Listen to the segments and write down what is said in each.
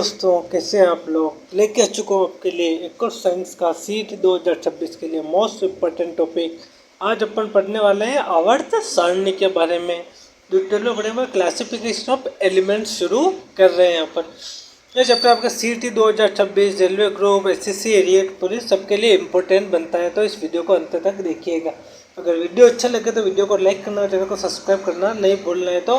दोस्तों कैसे हैं आप लोग। लेके आ चुका हूँ आपके लिए एक और साइंस का सीट 2026 के लिए मोस्ट इम्पोर्टेंट टॉपिक। आज अपन पढ़ने वाले हैं आवर्त सारणी के बारे में। डिटेल में पढ़ेंगे क्लासिफिकेशन ऑफ एलिमेंट्स शुरू कर रहे हैं यहाँ पर। ये चैप्टर आपका सीटी 2026 railway group SSC aerate police सबके लिए इम्पोर्टेंट बनता है, तो इस वीडियो को अंत तक देखिएगा। अगर वीडियो अच्छा लगे तो वीडियो को लाइक करना, चैनल को सब्सक्राइब करना नहीं भूलना है। तो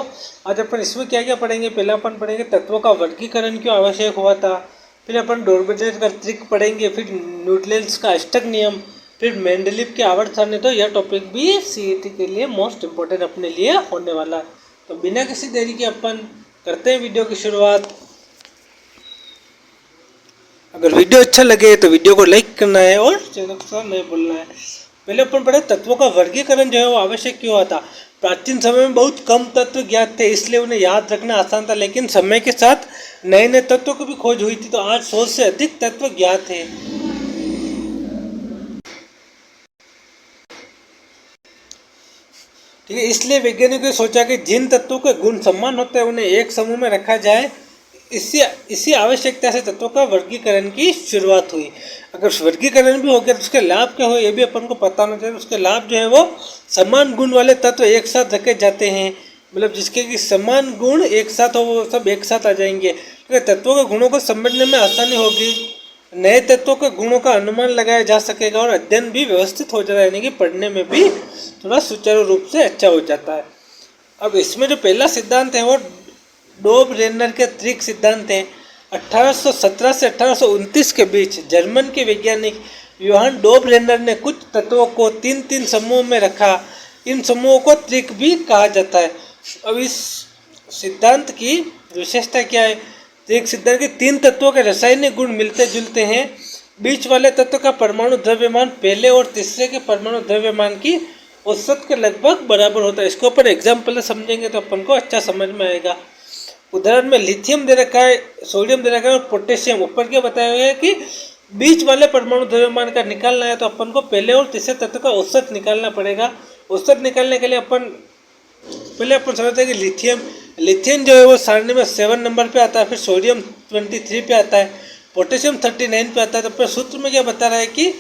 आज अपन इसमें क्या क्या पढ़ेंगे। पहले अपन पढ़ेंगे तत्वों का वर्गीकरण क्यों आवश्यक हुआ था, फिर अपन डोरबेटेर का ट्रिक पढ़ेंगे, फिर न्यूटन्स का अष्टक नियम, फिर मेंडलीव की आवर्त सारणी। तो यह टॉपिक भी सीईटी के लिए मोस्ट इम्पोर्टेंट अपने लिए होने वाला है। तो बिना किसी देरी के अपन करते हैं वीडियो की शुरुआत। अगर वीडियो अच्छा लगे तो वीडियो को लाइक करना है और चैनल को नहीं भूलना है। पहले अपन पढ़े तत्वों का वर्गीकरण जो है वो आवश्यक क्यों हुआ था। प्राचीन समय में बहुत कम तत्व ज्ञात थे, इसलिए उन्हें याद रखना आसान था, लेकिन समय के साथ नए नए तत्वों की भी खोज हुई थी, तो आज 100 से अधिक तत्व ज्ञात हैं। ठीक है, इसलिए वैज्ञानिकों ने सोचा कि जिन तत्वों के गुण समान होते हैं उन्हें एक समूह में रखा जाए। इसी आवश्यकता से तत्वों का वर्गीकरण की शुरुआत हुई। अगर वर्गीकरण भी हो गया तो उसके लाभ क्या हो ये भी अपन को पता होना चाहिए। उसके लाभ जो है वो समान गुण वाले तत्व एक साथ रखे जाते हैं, मतलब जिसके कि समान गुण एक साथ हो वो सब एक साथ आ जाएंगे। तो तत्वों के गुणों को समझने में आसानी होगी, नए तत्वों के गुणों का अनुमान लगाया जा सकेगा और अध्ययन भी व्यवस्थित हो जाता है, यानी कि पढ़ने में भी थोड़ा सुचारू रूप से अच्छा हो जाता है। अब इसमें जो पहला सिद्धांत है वो डोब रेनर के त्रिक सिद्धांत है। 1817 से 1829 के बीच जर्मन के वैज्ञानिक योहान डोब रेनर ने कुछ तत्वों को तीन तीन समूहों में रखा। इन समूहों को त्रिक भी कहा जाता है। अब इस सिद्धांत की विशेषता क्या है। त्रिक सिद्धांत के तीन तत्वों के रासायनिक गुण मिलते जुलते हैं। बीच वाले तत्व का परमाणु द्रव्यमान पहले और तीसरे के परमाणु द्रव्यमान की औसत के लगभग बराबर होता है। इसके ऊपर एग्जाम्पल समझेंगे तो अपन को अच्छा समझ में आएगा। उदाहरण में लिथियम दे रखा है, सोडियम दे रखा है और पोटेशियम। ऊपर क्या बताया हुआ है कि बीच वाले परमाणु द्रव्यमान का निकालना है, तो अपन को पहले और तीसरे तत्व का औसत निकालना पड़ेगा। औसत निकालने के लिए पहले अपन समझते हैं कि लिथियम जो है वो सारणी में 7 नंबर पे आता है, फिर सोडियम 23 पे आता है, पोटेशियम 39 पे आता है। तो अपने सूत्र में क्या बता रहा है कि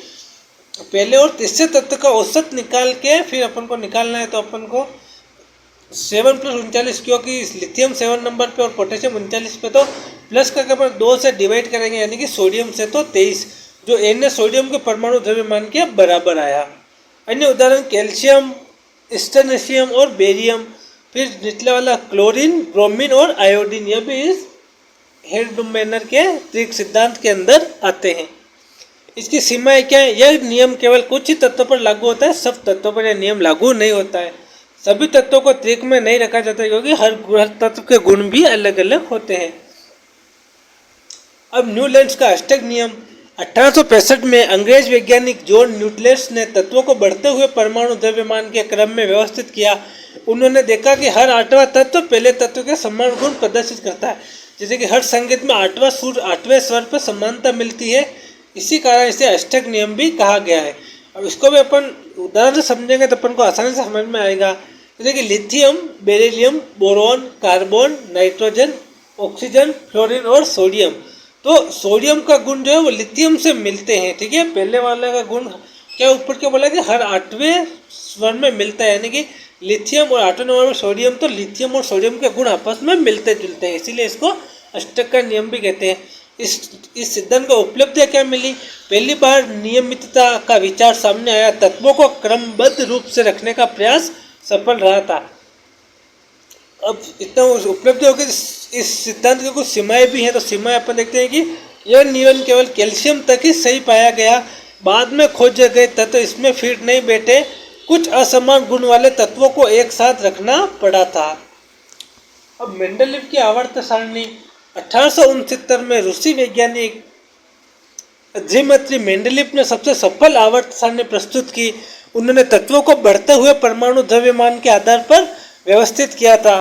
पहले और तीसरे तत्व का औसत निकाल के फिर अपन को निकालना है। तो अपन को 7 + 39, क्योंकि लिथियम 7 नंबर पे और पोटेशियम 39 पे, तो प्लस करके अपन 2 से डिवाइड करेंगे, यानी कि सोडियम से तो 23, जो n सोडियम के परमाणु द्रव्यमान के बराबर आया। अन्य उदाहरण कैल्शियम, स्टेनेशियम और बेरियम। फिर निचले वाला क्लोरीन, ब्रोमीन और आयोडीन, यह भी इस हेल्डमेनर के त्रिक सिद्धांत के अंदर आते हैं। इसकी सीमाएं क्या है। यह नियम केवल कुछ ही तत्वों पर लागू होता है, सब तत्वों पर यह नियम लागू नहीं होता है। सभी तत्वों को त्रिक में नहीं रखा जाता, क्योंकि हर तत्व के गुण भी अलग अलग होते हैं। अब न्यूटन्स का अष्टक नियम। 1865 में अंग्रेज वैज्ञानिक जॉन न्यूटन्स ने तत्वों को बढ़ते हुए परमाणु द्रव्यमान के क्रम में व्यवस्थित किया। उन्होंने देखा कि हर 8वां तत्व पहले तत्व के समान गुण प्रदर्शित करता है, जैसे कि हर संगीत में 8वां सुर 8वें स्वर पर समानता मिलती है। इसी कारण इसे अष्टक नियम भी कहा गया है। अब इसको भी अपन उदाहरण से समझेंगे तो अपन को आसानी से समझ में आएगा। जैसे कि lithium, beryllium, boron, carbon, nitrogen, oxygen, fluorine और सोडियम। तो सोडियम का गुण जो है वो लिथियम से मिलते हैं। ठीक है, पहले वाले का गुण क्या ऊपर क्या बोला कि हर 8वें स्वर में मिलता है, यानी कि लिथियम और 8वें नंबर में सोडियम, तो लिथियम और सोडियम के गुण आपस में मिलते जुलते हैं, इसीलिए इसको अष्टक का नियम भी कहते हैं। इस सिद्धांत को उपलब्धियां क्या मिली। पहली बार नियमितता का विचार सामने आया। तत्वों को क्रमबद्ध रूप से रखने का प्रयास सफल रहा था। अब इतना उपलब्धि हो गई। इस सिद्धांत की कुछ सीमाएं भी हैं, तो सीमाएं अपन देखते हैं कि यह नियम केवल कैल्शियम तक ही सही पाया गया। बाद में खोजे गए तत्व इसमें फिट नहीं बैठे। कुछ असमान गुण वाले तत्वों को एक साथ रखना पड़ा था। अब मेंडलीव की आवर्त सारणी। 1869 में रूसी वैज्ञानिक द्विमात्री मेंडलीव ने सबसे सफल आवर्त सारणी प्रस्तुत की। उन्होंने तत्वों को बढ़ते हुए परमाणु द्रव्यमान के आधार पर व्यवस्थित किया था।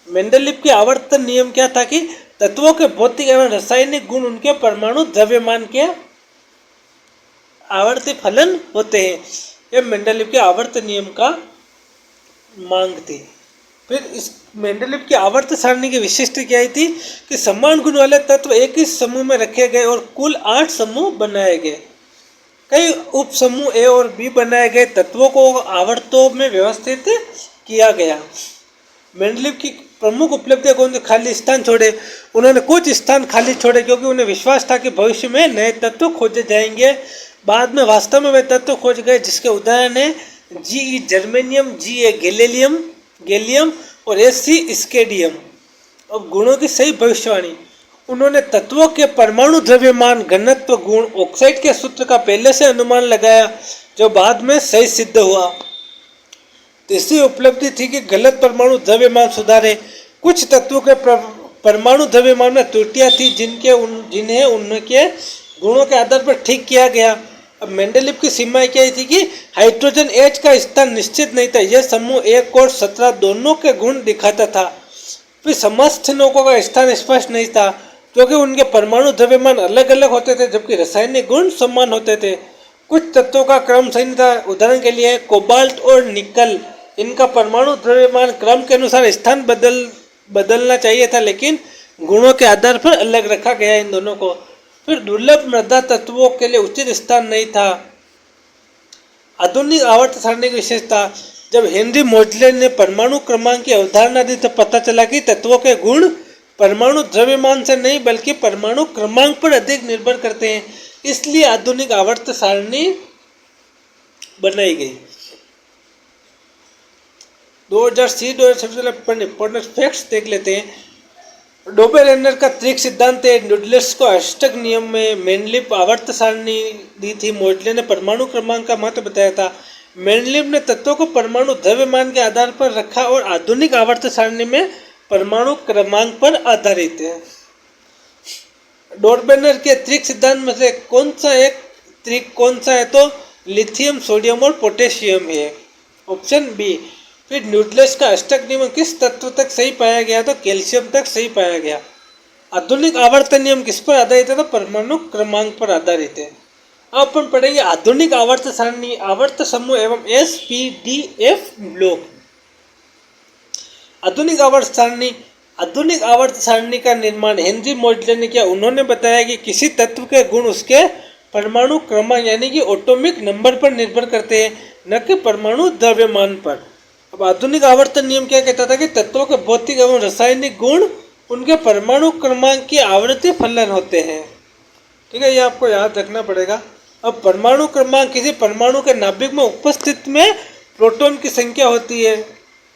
मेंडलीव के आवर्तन नियम क्या था कि तत्वों के भौतिक एवं रासायनिक गुण उनके परमाणु द्रव्यमान के आवर्ती फलन होते हैं। यह मेंडलीव के आवर्त नियम का मांग थी। फिर इस मेंडलीव की आवर्त सारणी की विशिष्टता क्या आई थी कि समान गुण वाले तत्व एक ही समूह में रखे गए और कुल 8 समूह बनाए गए। कई उप समूह ए और बी बनाए गए तत्वों को आवर्तों में व्यवस्थित किया गया। मेंडलीव की प्रमुख उपलब्धियां कौन सी? खाली स्थान छोड़े। उन्होंने कुछ स्थान खाली छोड़े क्योंकि उन्हें विश्वास था कि भविष्य में नए तत्व खोजे जाएंगे। बाद में वास्तव में वे तत्व खोज गए जिसके उदाहरण है जी जर्मेनियम, जी गैलियम और सी स्केडियम। अब गुणों की सही भविष्यवाणी। उन्होंने तत्वों के परमाणु द्रव्यमान, घनत्व, गुण, ऑक्साइड के सूत्र का पहले से अनुमान लगाया जो बाद में सही सिद्ध हुआ। तीसरी उपलब्धि थी कि गलत परमाणु द्रव्यमान सुधारे। कुछ तत्वों के परमाणु द्रव्यमान में त्रुटियां थी जिन्हें उनके गुणों के आधार पर ठीक किया गया। अब मेंडलीव की सीमाएं क्या थी कि हाइड्रोजन H का स्थान निश्चित नहीं था। यह समूह 1 और 17 दोनों के गुण दिखाता था। फिर समस्थानिकों का स्थान स्पष्ट नहीं था क्योंकि उनके परमाणु द्रव्यमान अलग अलग होते थे जबकि रासायनिक गुण समान होते थे। कुछ तत्वों का क्रम सही नहीं था। उदाहरण के लिए कोबाल्ट और निकल, इनका परमाणु द्रव्यमान क्रम के अनुसार स्थान बदलना चाहिए था लेकिन गुणों के आधार पर अलग रखा गया इन दोनों को। फिर दुर्लभ मृदा तत्वों के लिए उचित स्थान नहीं था। आधुनिक आवर्त सारणी की विशेषता। जब हेनरी मोजले ने परमाणु क्रमांक की अवधारणा दी तो पता चला कि तत्वों के गुण परमाणु द्रव्यमान से नहीं बल्कि परमाणु क्रमांक पर अधिक निर्भर करते हैं। इसलिए आधुनिक आवर्त सारणी बनाई गई। 2006 इंपॉर्टेंट फैक्ट्स देख लेते हैं। डोबेरेनर का त्रिक सिद्धांत है। न्यूटन्स को अष्टक नियम में मेंडलीव आवर्त सारणी दी थी। मोजले ने परमाणु क्रमांक का महत्व बताया था। मेंडलीव ने तत्वों को परमाणु द्रव्यमान के आधार पर रखा और आधुनिक आवर्त सारणी में परमाणु क्रमांक पर आधारित है। डोबेरेनर के त्रिक सिद्धांत में से कौन सा है तो लिथियम, सोडियम और पोटेशियम है, ऑप्शन बी। फिर न्यूटन्स का अष्टक नियम किस तत्व तक सही पाया गया तो कैल्शियम तक सही पाया गया। आधुनिक आवर्त नियम किस पर आधारित है तो परमाणु क्रमांक पर आधारित है। अब अपन पढ़ेंगे आधुनिक आवर्त सारणी, आवर्त समूह एवं SPDF ब्लॉक। आधुनिक आवर्त सारणी का निर्माण हेनरी मोजले ने किया। उन्होंने बताया कि किसी तत्व के गुण उसके परमाणु क्रमांक यानी कि एटॉमिक नंबर पर निर्भर करते हैं, न कि परमाणु द्रव्यमान पर। अब आधुनिक आवर्तन नियम क्या कहता था कि तत्वों के भौतिक एवं रासायनिक गुण उनके परमाणु क्रमांक की आवृत्ति फलन होते हैं। ठीक है, ये आपको याद रखना पड़ेगा। अब परमाणु क्रमांक किसी परमाणु के नाभिक में उपस्थित में प्रोटॉन की संख्या होती है।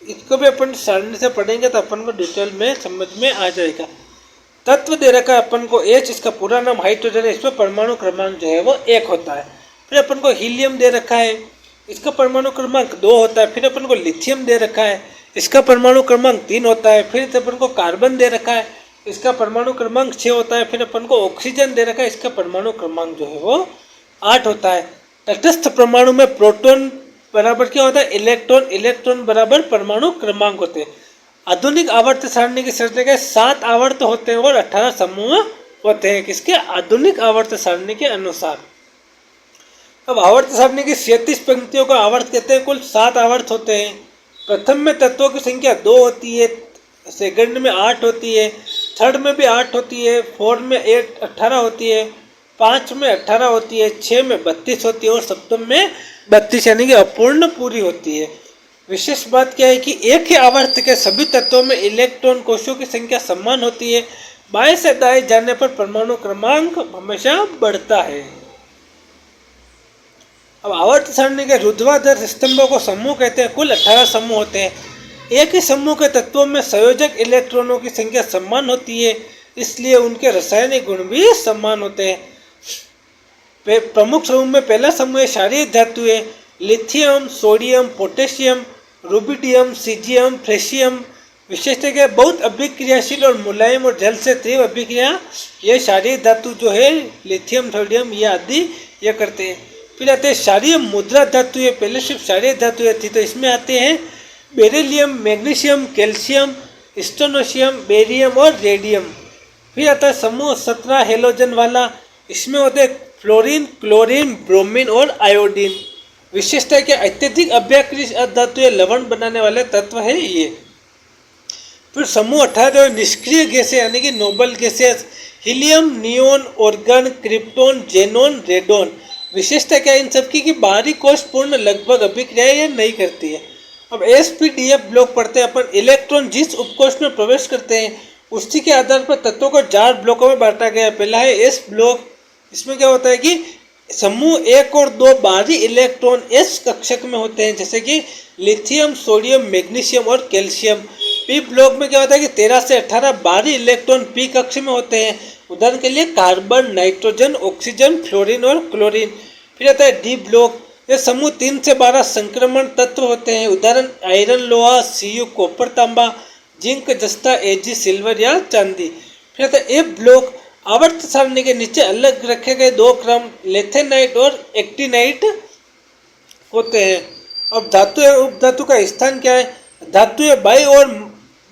इसको भी अपन सारणी से पढ़ेंगे तो अपन को डिटेल में समझ में आ जाएगा। तत्व दे रखा है अपन को H, इसका पूरा नाम हाइड्रोजन है, इसमें परमाणु क्रमांक जो है वो 1 होता है। फिर अपन को हीलियम दे रखा है, इसका परमाणु क्रमांक 2 होता है। फिर अपन को लिथियम दे रखा है, इसका परमाणु क्रमांक 3 होता है। फिर अपन को कार्बन दे रखा है, इसका परमाणु क्रमांक 6 होता है। फिर अपन को ऑक्सीजन दे रखा है, इसका परमाणु क्रमांक जो है वो 8 होता है। तटस्थ परमाणु में प्रोटॉन बराबर क्या होता है इलेक्ट्रॉन बराबर परमाणु क्रमांक होते हैं। आधुनिक आवर्त सारणी की संरचना के 7 आवर्त होते हैं और 18 समूह होते हैं किसके आधुनिक आवर्त सारणी के अनुसार। अब आवर्त सारणी की 37 पंक्तियों को आवर्त कहते हैं। कुल 7 आवर्त होते हैं। प्रथम में तत्वों की संख्या 2 होती है, सेकंड में 8 होती है, थर्ड में भी 8 होती है, फोर्थ में 18 होती है, 5 में 18 होती है, 6 में 32 होती है और सप्तम में 32 यानी कि अपूर्ण पूरी होती है। विशेष बात क्या है कि एक ही आवर्त के सभी तत्वों में इलेक्ट्रॉन कोषों की संख्या समान होती है। बाएं से दाएं जाने पर परमाणु क्रमांक हमेशा बढ़ता है। अब आवर्त सारणी के ऊर्ध्वाधर स्तंभों को समूह कहते हैं। कुल 18 समूह होते हैं। एक ही समूह के तत्वों में संयोजक इलेक्ट्रॉनों की संख्या समान होती है, इसलिए उनके रासायनिक गुण भी समान होते हैं। प्रमुख समूह में पहला समूह क्षारीय धातु है। Lithium, sodium, potassium, rubidium, caesium, francium. विशेषता क्या है, बहुत अभिक्रियाशील और मुलायम और जल से तीव्र अभिक्रिया ये क्षारीय धातु जो है लिथियम, सोडियम ये आदि ये करते हैं। फिर आते हैं क्षारीय मुद्रा धातु है। पहले सिर्फ क्षारीय धातु थी तो इसमें आते हैं बेरिलियम, मैग्नीशियम, कैल्शियम, स्टोनोशियम, बेरियम और रेडियम। फिर आता है समूह 17 हेलोजन वाला। इसमें होते हैं फ्लोरीन, क्लोरीन, ब्रोमीन और आयोडीन। विशेषता है कि अत्यधिक अभ्याकृत धातु लवण बनाने वाले तत्व है ये। फिर समूह 18 जो निष्क्रिय गैसें यानी कि noble gases, helium, neon, organ, krypton, xenon, radon. विशेषता क्या है इन सबकी कि बाहरी कोश पूर्ण लगभग अभिक्रियाएं ये नहीं करती है। अब एसपीडीएफ ब्लॉक पढ़ते हैं अपन। इलेक्ट्रॉन जिस उपकोश में प्रवेश करते हैं उसी के आधार पर तत्वों को 4 ब्लॉकों में बांटा गया है। पहला है एस ब्लॉक। इसमें क्या होता है कि समूह 1 और 2 बाहरी इलेक्ट्रॉन एस कक्षक में होते हैं, जैसे कि लिथियम, सोडियम, मैग्नीशियम और कैल्शियम। पी ब्लॉक में क्या होता है कि 13 से 18 बाहरी इलेक्ट्रॉन पी कक्ष में होते हैं, उदाहरण के लिए कार्बन, नाइट्रोजन, ऑक्सीजन, फ्लोरीन और क्लोरीन। फिर आता है डी ब्लॉक। ये समूह 3 से 12 संक्रमण तत्व होते हैं, उदाहरण आयरन, लोहा, सीयू, कॉपर, तांबा, जिंक, जस्ता, एजी, सिल्वर या चांदी। फिर आता है ए ब्लॉक। आवर्त सारणी के नीचे अलग रखे गए 2 क्रम लेथेनाइट और एक्टिनाइट होते हैं। अब धातु और उपधातु का स्थान क्या है? धातु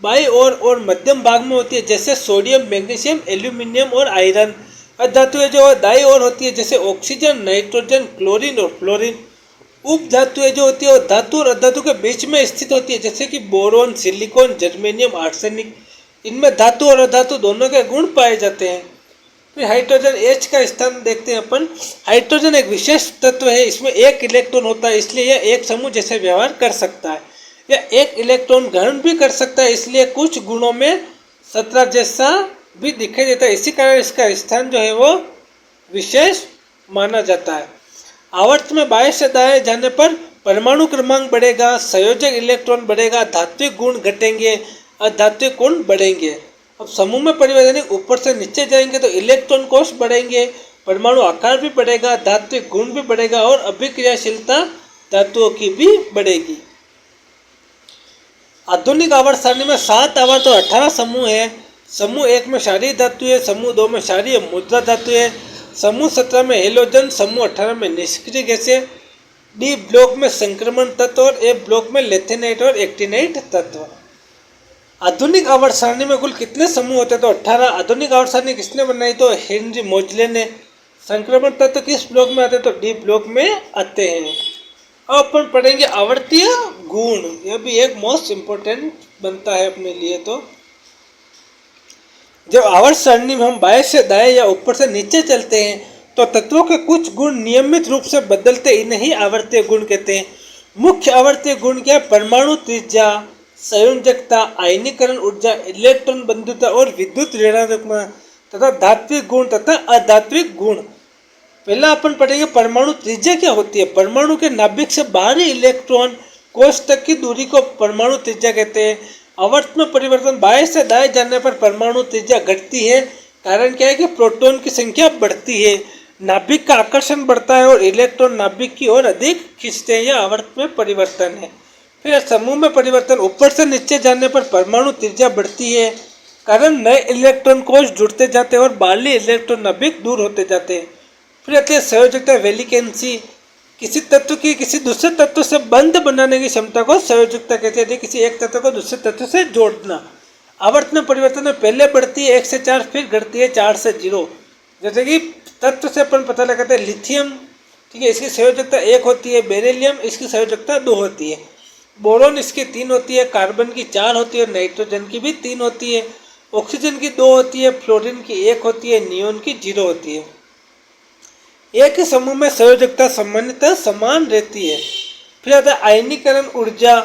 बाई और मध्यम भाग में होती है, जैसे सोडियम, मैग्नीशियम, एल्यूमिनियम और आयरन। अधातुएं जो दाई ओर होती है, जैसे ऑक्सीजन, नाइट्रोजन, क्लोरीन और फ्लोरीन। उपधातुएं जो होती है वो धातु और अधातु के बीच में स्थित होती है, जैसे कि बोरोन, सिलिकॉन, जर्मेनियम, आर्सेनिक। इनमें धातु और अधातु दोनों के गुण पाए जाते हैं। फिर हाइड्रोजन एच का स्थान देखते हैं अपन। हाइड्रोजन एक विशेष तत्व है, इसमें 1 इलेक्ट्रॉन होता है, इसलिए यह एक समूह जैसे व्यवहार कर सकता है। यह 1 इलेक्ट्रॉन ग्रहण भी कर सकता है, इसलिए कुछ गुणों में 17 जैसा भी दिखाई देता है। इसी कारण इसका स्थान जो है वो विशेष माना जाता है। आवर्त में बाएं से दाएं जाने पर परमाणु क्रमांक बढ़ेगा, संयोजक इलेक्ट्रॉन बढ़ेगा, धात्विक गुण घटेंगे, अधात्विक गुण बढ़ेंगे। अब समूह में परिवर्तन ऊपर से नीचे जाएंगे तो इलेक्ट्रॉन कोश बढ़ेंगे, परमाणु आकार भी बढ़ेगा, धात्विक गुण भी बढ़ेगा और अभिक्रियाशीलता धातुओं की भी बढ़ेगी। आधुनिक आवर्त सारणी में 7 आवर्त और 18 समूह है। समूह 1 में क्षारीय धातु है, समूह 2 में क्षारीय मुद्रा धातु है, समूह 17 में हेलोजन, समूह 18 में निष्क्रिय गैसें, डी ब्लॉक में संक्रमण तत्व और ए ब्लॉक में लेथेनाइट और एक्टिनाइट तत्व। आधुनिक आवर्त सारणी में कुल कितने समूह होते हैं? तो 18। आधुनिक आवर्त सारणी किसने बनाई? तो हेनरी मोजले ने। संक्रमण तत्व किस ब्लॉक में आते हैं? तो डी ब्लॉक में आते हैं। अब अपन पढ़ेंगे आवर्तीय गुण। यह भी एक मोस्ट इम्पोर्टेंट बनता है अपने लिए। तो जब आवर्त सारणी में हम बाएं से दाएं या ऊपर से नीचे चलते हैं तो तत्वों के कुछ गुण नियमित रूप से बदलते, इन्हें ही आवर्तीय गुण कहते हैं। मुख्य आवर्तीय गुण क्या है? परमाणु त्रिज्या, संयोजकता, आयनीकरण ऊर्जा, इलेक्ट्रॉन बंधुता और विद्युत ऋणात्मकता तथा धात्विक गुण तथा अधात्विक गुण। पहला अपन पढ़ेंगे परमाणु त्रिज्या क्या होती है। परमाणु के नाभिक से बाहरी इलेक्ट्रॉन कोश तक की दूरी को परमाणु त्रिज्या कहते हैं। आवर्त में परिवर्तन बाएं से दाएं जाने पर परमाणु त्रिज्या घटती है। कारण क्या है कि प्रोटॉन की संख्या बढ़ती है, नाभिक का आकर्षण बढ़ता है और इलेक्ट्रॉन नाभिक की ओर अधिक खींचते हैं। यह आवर्त में परिवर्तन है। फिर समूह में परिवर्तन ऊपर से नीचे जाने पर परमाणु त्रिज्या बढ़ती है, कारण नए इलेक्ट्रॉन कोश जुड़ते जाते हैं और बाहरी इलेक्ट्रॉन नाभिक दूर होते जाते हैं। फिर आती है संयोजकता, वेलिकेंसी। किसी तत्व की किसी दूसरे तत्व से बंध बनाने की क्षमता को संयोजकता कहते हैं, किसी एक तत्व को दूसरे तत्व से जोड़ना। आवर्त में परिवर्तन में पहले बढ़ती है 1 से 4, फिर घटती है 4 से 0। जैसे कि तत्व से अपन पता लगाते हैं लिथियम, ठीक है, इसकी संयोजकता 1 होती है। बेरिलियम, इसकी संयोजकता 2 होती है। बोरोन, इसकी 3 होती है। कार्बन की 4 होती है। नाइट्रोजन की भी 3 होती है। ऑक्सीजन की 2 होती है। फ्लोरीन की 1 होती है। नियोन की 0 होती है। एक ही समूह में संयोजकता सामान्यतः समान रहती है। फिर आता है आयनीकरण ऊर्जा।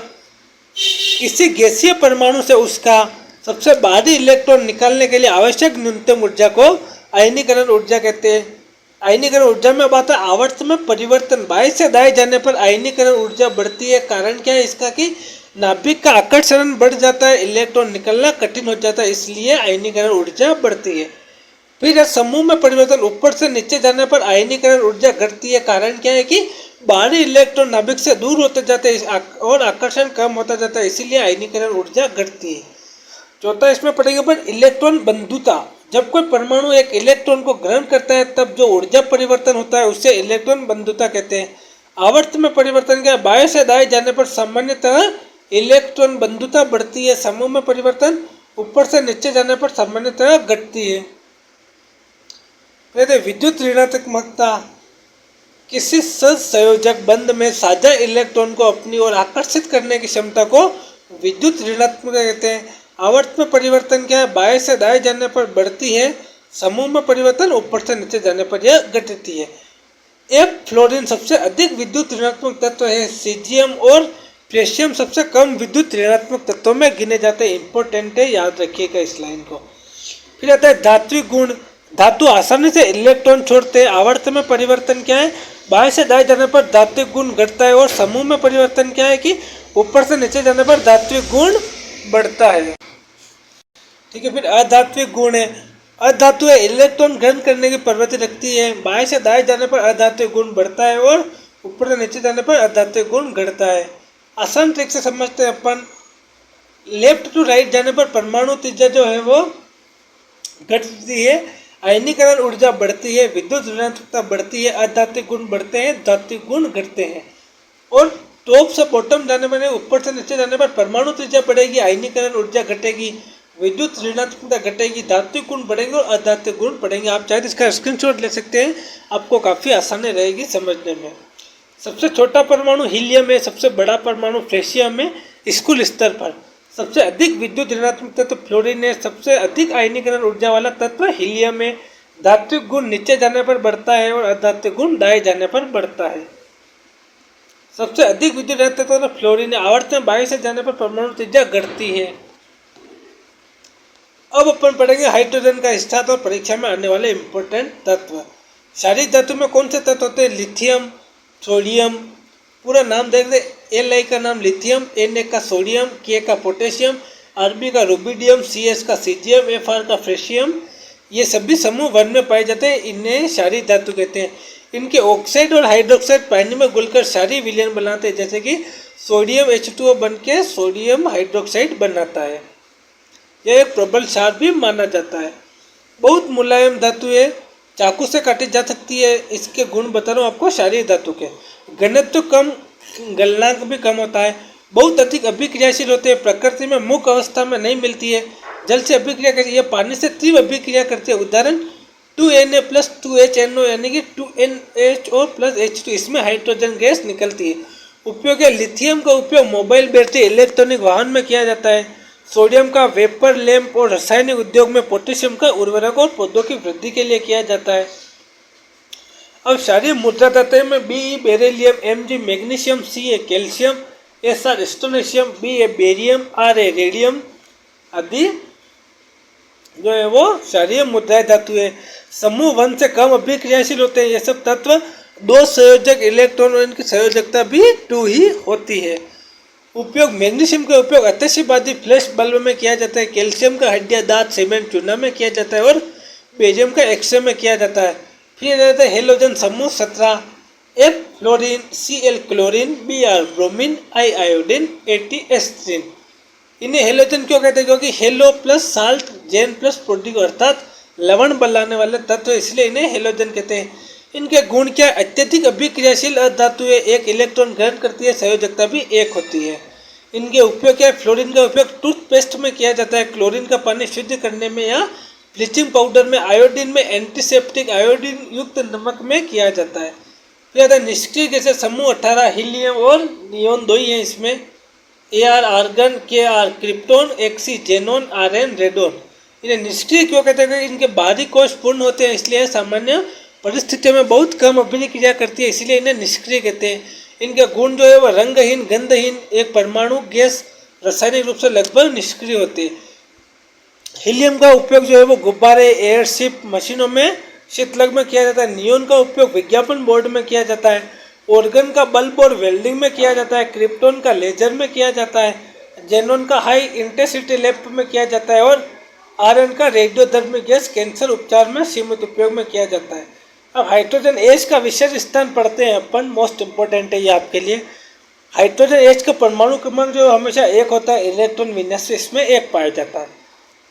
किसी गैसीय परमाणु से उसका सबसे बाहरी इलेक्ट्रॉन निकालने के लिए आवश्यक न्यूनतम ऊर्जा को आयनीकरण ऊर्जा कहते हैं। आयनीकरण ऊर्जा में बात है आवर्त में परिवर्तन। बाएं से दाएं जाने पर आयनीकरण ऊर्जा बढ़ती है। कारण क्या है इसका कि नाभिक का आकर्षण बढ़ जाता है, इलेक्ट्रॉन निकलना कठिन हो जाता है, इसलिए आयनीकरण ऊर्जा बढ़ती है। फिर समूह में परिवर्तन ऊपर से नीचे जाने पर आयनीकरण ऊर्जा घटती है। कारण क्या है कि बाहरी इलेक्ट्रॉन नाभिक से दूर होते जाते हैं और आकर्षण कम होता जाता है, इसीलिए आयनीकरण ऊर्जा घटती है। चौथा इसमें पढ़ेंगे पर इलेक्ट्रॉन बंधुता। जब कोई परमाणु एक इलेक्ट्रॉन को ग्रहण करता है तब जो ऊर्जा परिवर्तन होता है उसे इलेक्ट्रॉन बंधुता कहते हैं। आवर्त में परिवर्तन क्या? बाएं से दाएं जाने पर सामान्यतः इलेक्ट्रॉन बंधुता बढ़ती है। समूह में परिवर्तन ऊपर से नीचे जाने पर सामान्यतः घटती है। विद्युत ऋणात्मकता। किसी सहसंयोजक बंध में साझा इलेक्ट्रॉन को अपनी ओर आकर्षित करने की क्षमता को विद्युत ऋणात्मकता कहते हैं। आवर्त में परिवर्तन क्या है, बाएं से दाएं जाने पर बढ़ती है। समूह में परिवर्तन ऊपर से नीचे जाने पर यह घटती है। एक फ्लोरीन सबसे अधिक विद्युत ऋणात्मक तत्व है। सीजियम और प्रेशियम सबसे कम विद्युत ऋणात्मक तत्वों में गिने जाते हैं। इंपॉर्टेंट है, याद रखिएगा इस लाइन को। फिर आता है धात्विक गुण। धातु आसानी से इलेक्ट्रॉन छोड़ते हैं। आवर्त में परिवर्तन क्या है, बाएं से दाएं जाने पर धात्विक गुण घटता है। और समूह में परिवर्तन क्या है कि ऊपर से नीचे जाने पर धात्विक गुण बढ़ता है। ठीक है। फिर अधात्विक गुण है। अधातु इलेक्ट्रॉन ग्रहण करने की प्रवृत्ति रखती है। बाएं से दाएं जाने पर अधात्विक गुण बढ़ता है और ऊपर से नीचे जाने पर अधात्विक गुण घटता है। आसान ट्रिक से समझते हैं अपन। लेफ्ट टू राइट जाने पर परमाणु त्रिज्या जो है वो घटती है। आयनीकरण ऊर्जा बढ़ती है। विद्युत ऋणात्मकता बढ़ती है। अधात्विक गुण बढ़ते हैं, धात्विक गुण घटते हैं। और टॉप से बॉटम जाने पर, ऊपर से नीचे जाने पर परमाणु त्रिज्या बढ़ेगी, आयनीकरण ऊर्जा घटेगी, विद्युत ऋणात्मकता घटेगी, धात्विक गुण बढ़ेंगे और अधात्विक गुण बढ़ेंगे। आप चाहे इसका स्क्रीनशॉट ले सकते हैं, आपको काफ़ी आसानी रहेगी समझने में। सबसे छोटा परमाणु हीलियम है। सबसे बड़ा परमाणु फ्रेशियम है स्कूल स्तर पर। सबसे अधिक विद्युत ऋणात्मक तत्व फ्लोरीन है। सबसे अधिक आयनीकरण ऊर्जा वाला तत्व हीलियम है। धात्विक गुण नीचे जाने पर बढ़ता है और अधात्विक गुण दाएं जाने पर बढ़ता है। सबसे अधिक विद्युत ऋणात्मक तत्व फ्लोरीन है। आवर्त में बाएं से जाने पर परमाणु त्रिज्या घटती है। अब अपन पढ़ेंगे हाइड्रोजन का स्थान और परीक्षा में आने वाले इंपॉर्टेंट तत्व। क्षारीय धातु में कौन से तत्व होते हैं, लिथियम, सोडियम। पूरा नाम देख ले, Li का नाम लिथियम, Na का सोडियम, K का पोटेशियम, Rb का रुबिडियम, Cs का सीजियम, Fr का फ्रेशियम। ये सभी समूह वन में पाए जाते हैं, इन्हें क्षारीय धातु कहते हैं। इनके ऑक्साइड और हाइड्रोक्साइड पानी में घुलकर क्षारीय विलयन बनाते हैं, जैसे कि सोडियम H2O बन के सोडियम हाइड्रोक्साइड बनाता है। यह एक प्रबल क्षार भी माना जाता है। बहुत मुलायम धातु है, चाकू से काटी जा सकती है। इसके गुण बता रहा हूँ आपको क्षारीय धातु के। घनत्व कम, गलनांक भी कम होता है। बहुत अधिक अभिक्रियाशील होते हैं। प्रकृति में मुक्त अवस्था में नहीं मिलती है। जल से अभिक्रिया करती है, यह पानी से तीव्र अभिक्रिया करती है। उदाहरण 2Na + 2HNO यानी कि 2NHO + H2, इसमें हाइड्रोजन गैस निकलती है। उपयोग है लिथियम का उपयोग मोबाइल बैटरी, इलेक्ट्रॉनिक वाहन में किया जाता है। सोडियम का वेपर लैंप और रासायनिक उद्योग में, पोटेशियम का उर्वरक और पौधों की वृद्धि के लिए किया जाता है। अब क्षारीय मुद्रा तत्व में Be beryllium, Mg magnesium, Ca calcium, Sr स्टोनेशियम, Ba barium, Ra radium आदि जो है वो क्षारीय मुद्राएं धातु है। समूह वन से कम अभिक्रियाशील होते हैं। ये सब तत्व दो संयोजक इलेक्ट्रॉन और इनकी संयोजकता भी 2 ही होती है। उपयोग मैग्नीशियम का उपयोग आतिशबाजी फ्लैश बल्ब में किया जाता है। कैल्शियम का हड्डियां, दांत, सीमेंट, चूना में किया जाता है और बेरियम का एक्सरे में किया जाता है। फिर रहता है हेलोजन समूह 17, F fluorine, Cl chlorine, Br bromine, I iodine, At एस्ट्रीन। इन्हें हेलोजन क्यों कहते हैं, क्योंकि हेलो प्लस साल्ट, जेन प्लस प्रोटीन अर्थात लवण बनाने वाले तत्व, इसलिए इन्हें हेलोजन कहते हैं। इनके गुण क्या, अत्यधिक अभिक्रियाशील धातु है, एक इलेक्ट्रॉन ग्रहण करती है, संयोजकता भी 1 होती है। इनके उपयोग क्या है, फ्लोरीन का उपयोग टूथपेस्ट में किया जाता है, क्लोरीन का पानी शुद्ध करने में या ब्लीचिंग पाउडर में, आयोडीन में एंटीसेप्टिक आयोडीन युक्त नमक में किया जाता है। फिर निष्क्रिय गैसें समूह 18, हीलियम और नियोन 2 ही है इसमें। Ar argon, Kr krypton, Xc xenon, Rn radon. इन्हें निष्क्रिय क्यों कहते हैं, इनके बाहरी कोश पूर्ण होते हैं, इसलिए सामान्य परिस्थितियों में बहुत कम अभिक्रिया करती है, इसलिए इन्हें निष्क्रिय कहते हैं। इनके गुण जो है वह रंगहीन, गंधहीन, एक परमाणु गैस रासायनिक रूप से लगभग निष्क्रिय होती है। हीलियम का उपयोग जो है वो गुब्बारे, एयरशिप, मशीनों में शीतलक में किया जाता है। नियोन का उपयोग विज्ञापन बोर्ड में किया जाता है। ऑर्गन का बल्ब और वेल्डिंग में किया जाता है। क्रिप्टोन का लेजर में किया जाता है। जेनोन का हाई इंटेंसिटी लैंप में किया जाता है और आरएन का रेडियोधर्मी गैस कैंसर उपचार में सीमित उपयोग में किया जाता है। अब हाइड्रोजन एच का विशेष स्थान पढ़ते हैं अपन, मोस्ट इंपॉर्टेंट है ये आपके लिए। हाइड्रोजन एच का परमाणु क्रमांक जो हमेशा 1 होता है, इलेक्ट्रॉन विन्यास इसमें 1 पाया जाता है।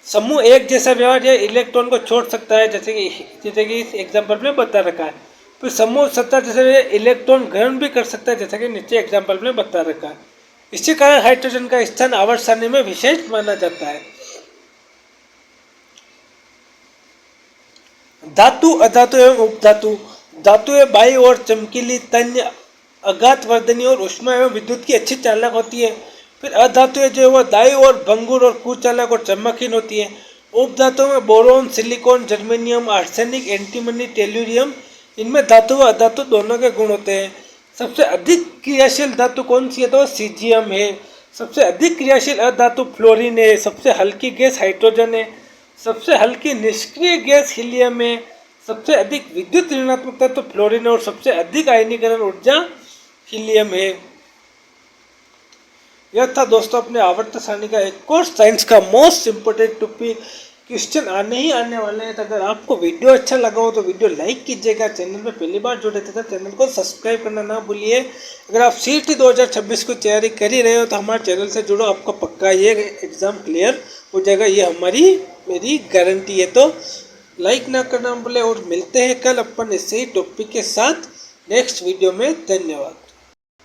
समूह 1 जैसा व्यवहार या इलेक्ट्रॉन को छोड़ सकता है, जैसे कि इस एग्जाम्पल में बता रखा है। फिर समूह 17 जैसे इलेक्ट्रॉन ग्रहण भी कर सकता है, जैसा कि नीचे एग्जाम्पल में बता रखा है। इसी कारण हाइड्रोजन का स्थान आवर्त सारणी में विशेष माना जाता है। धातु, अधातु एवं उपधातु। धातु है बाई और चमकीली, तन्य, अघात वर्धनी और ऊष्मा एवं विद्युत की अच्छी चालक होती है। फिर अधातुएं जो है वो दाई और भंगुर और कुचालक और चमकहीन होती है। उपधातुओं में boron, silicon, germanium, arsenic, antimony, tellurium, इनमें धातु व अधातु दोनों के गुण होते हैं। सबसे अधिक क्रियाशील धातु कौन सी है? तो सीजियम है। सबसे अधिक क्रियाशील अधातु फ्लोरीन है। सबसे हल्की गैस हाइड्रोजन है। सबसे हल्की निष्क्रिय गैस हीलियम है। सबसे अधिक विद्युत ऋणात्मक तत्व फ्लोरीन है और सबसे अधिक आयनीकरण ऊर्जा हीलियम है। यह था दोस्तों अपने आवर्त सारणी का एक कोर्स साइंस का मोस्ट इम्पोर्टेंट टॉपिक। क्वेश्चन आने ही आने वाले हैं। तो अगर आपको वीडियो अच्छा लगा हो तो वीडियो लाइक कीजिएगा। चैनल में पहली बार जुड़े थे तो चैनल को सब्सक्राइब करना ना भूलिए। अगर आप CET 2026 की तैयारी कर ही रहे हो तो हमारे चैनल से जुड़ो, आपका पक्का ये एग्ज़ाम क्लियर हो जाएगा, ये मेरी गारंटी है। तो लाइक ना करना भूले और मिलते हैं कल अपन इसी टॉपिक के साथ नेक्स्ट वीडियो में। धन्यवाद।